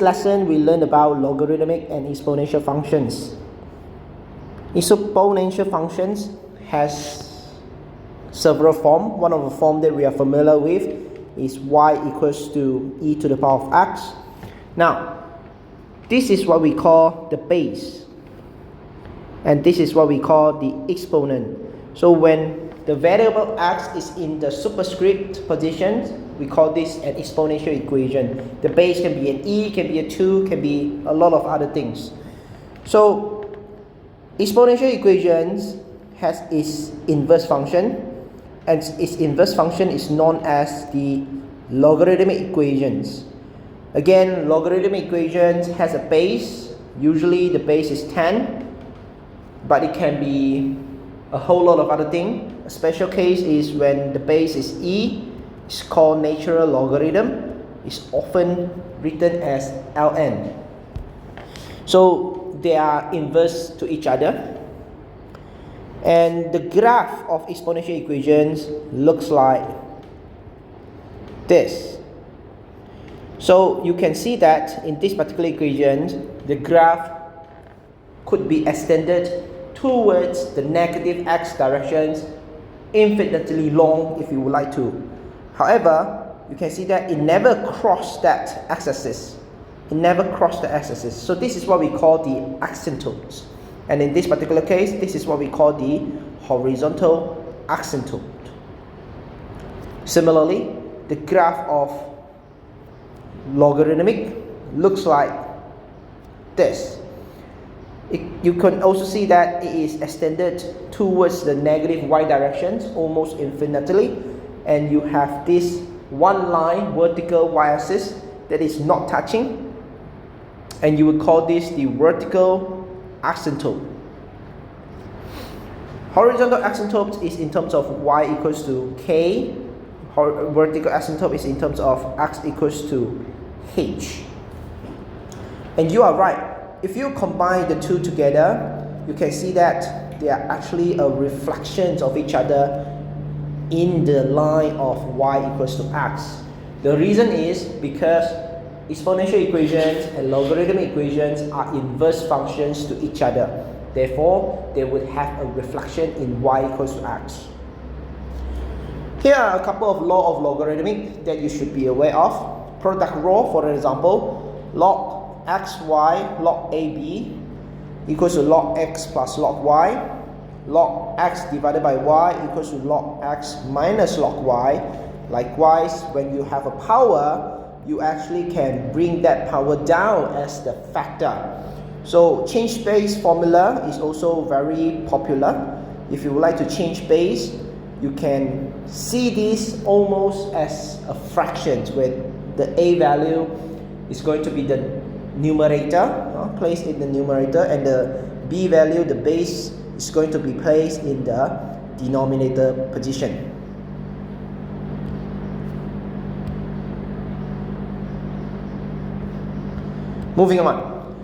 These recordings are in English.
lesson, we learned about logarithmic and exponential functions. Exponential functions has several forms. One of the forms that we are familiar with is y equals to e to the power of x. Now, this is what we call the base, and this is what we call the exponent. So when the variable x is in the superscript position, we call this an exponential equation. The base can be an e, can be a 2, can be a lot of other things. So exponential equations has its inverse function, and its inverse function is known as the logarithmic equations. Again, logarithmic equations has a base. Usually the base is 10, but it can be a whole lot of other things. A special case is when the base is e. It's called natural logarithm. It's often written as ln. So they are inverse to each other. And the graph of exponential equations looks like this. So you can see that in this particular equation, the graph could be extended towards the negative x directions infinitely long if you would like to. However, you can see that it never crossed that x-axis. It never crossed the x-axis. So this is what we call the asymptotes. And in this particular case, this is what we call the horizontal asymptote. Similarly, the graph of logarithmic looks like this. You can also see that it is extended towards the negative y directions almost infinitely, and you have this one line vertical y-axis that is not touching, and you would call this the vertical asymptote. Horizontal asymptote is in terms of y equals to k. Vertical asymptote is in terms of x equals to h. And you are right. If you combine the two together, you can see that they are actually a reflection of each other in the line of y equals to x. The reason is because exponential equations and logarithmic equations are inverse functions to each other. Therefore, they would have a reflection in y equals to x. Here are a couple of laws of logarithmic that you should be aware of. Product law, for example, log xy log ab equals to log x plus log y. Log x divided by y equals to log x minus log y. Likewise, when you have a power, you actually can bring that power down as the factor. So change base formula is also very popular. If you would like to change base, you can see this almost as a fraction, where the a value is going to be the numerator, placed in the numerator, and the b value, the base, is going to be placed in the denominator position. Moving on.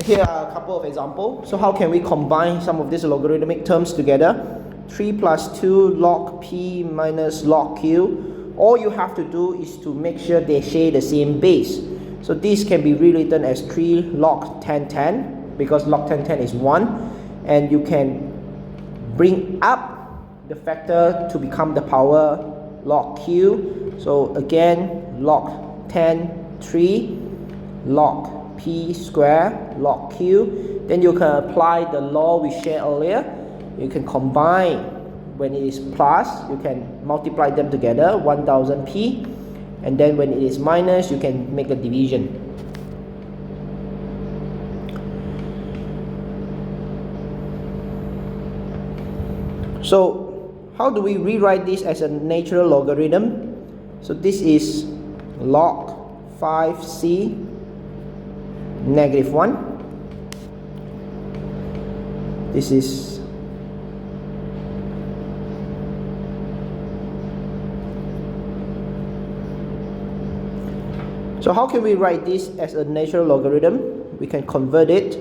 Here are a couple of examples. So how can we combine some of these logarithmic terms together? 3 plus 2 log p minus log q. All you have to do is to make sure they share the same base. So this can be rewritten as 3 log 10 because log 10 is 1, and you can bring up the factor to become the power log q. So again, log 10 3 log p square log q. Then you can apply the law we shared earlier. You can combine. When it is plus, you can multiply them together, 1000 p, and then when it is minus, you can make a division. So how do we rewrite this as a natural logarithm? So this is log 5c negative 1. This is so how can we write this as a natural logarithm? We can convert it,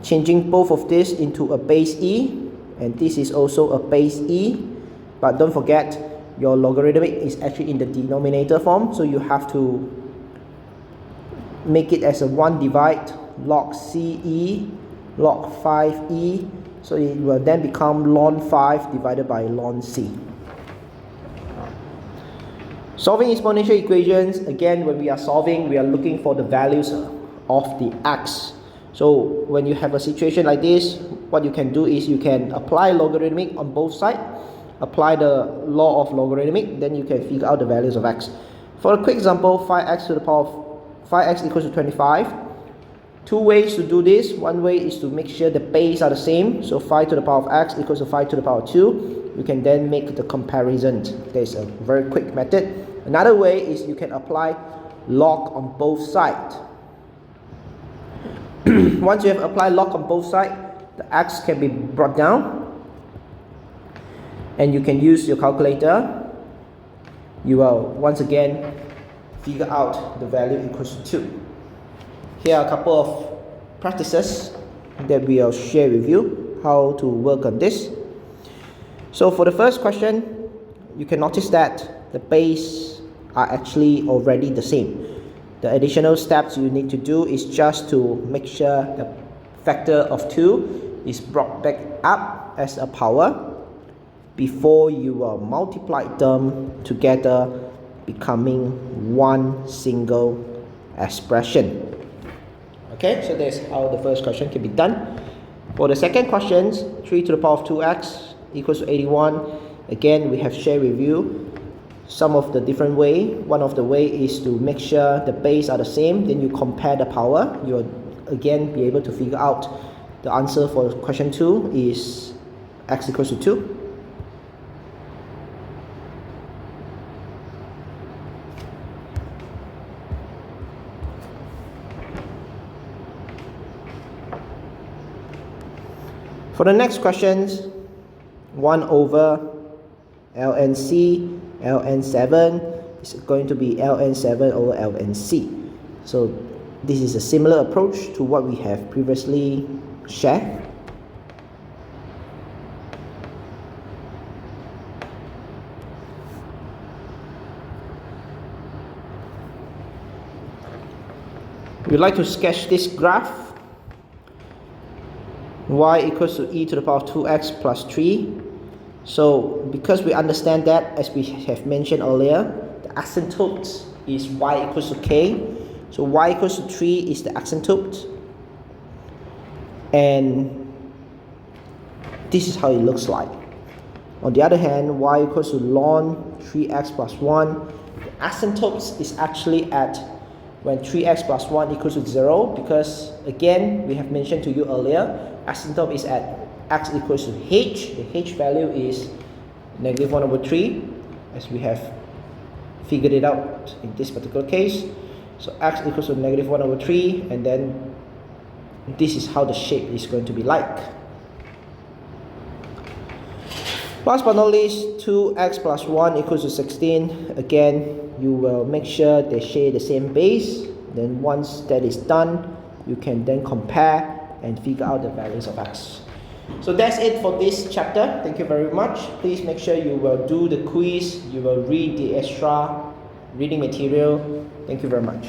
changing both of this into a base e, and this is also a base e. But don't forget, your logarithmic is actually in the denominator form, so you have to make it as a 1 divide log CE log 5E, so it will then become ln 5 divided by ln C. Solving exponential equations, again, when we are solving, we are looking for the values of the x. So when you have a situation like this, what you can do is you can apply logarithmic on both sides, apply the law of logarithmic, then you can figure out the values of x. For a quick example, 5x to the power of 5x equals to 25. Two ways to do this. One way is to make sure the base are the same. So 5 to the power of x equals to 5 to the power of 2. You can then make the comparison. There's a very quick method. Another way is you can apply log on both sides. Once you have applied log on both sides, the x can be brought down, and you can use your calculator. You will once again figure out the value equals to 2. Here are a couple of practices that we will share with you how to work on this. So for the first question, you can notice that the base are actually already the same. The additional steps you need to do is just to make sure the factor of 2 is brought back up as a power before you will multiply them together, becoming one single expression. Okay, so that's how the first question can be done. For the second question, 3 to the power of 2x equals to 81. Again, we have shared with you some of the different way. One of the way is to make sure the base are the same, then you compare the power. You'll again be able to figure out the answer for question 2 is x equals to 2. For the next questions, 1 over ln C, ln 7 is going to be ln 7 over ln C. So this is a similar approach to what we have previously shared. We'd like to sketch this graph. Y equals to e to the power of 2x plus 3. So because we understand that, as we have mentioned earlier, the asymptote is y equals to k. So y equals to 3 is the asymptote, and this is how it looks like. On the other hand, y equals to ln 3x plus 1. The asymptote is actually at when 3x plus 1 equals to 0, because again, we have mentioned to you earlier, asymptote is at x equals to h. The h value is negative 1 over 3, as we have figured it out in this particular case. So x equals to negative 1 over 3, and then this is how the shape is going to be like. Last but not least, 2x plus 1 equals to 16. Again, you will make sure they share the same base. Then once that is done, you can then compare and figure out the values of x. So that's it for this chapter. Thank you very much. Please make sure you will do the quiz. You will read the extra reading material. Thank you very much.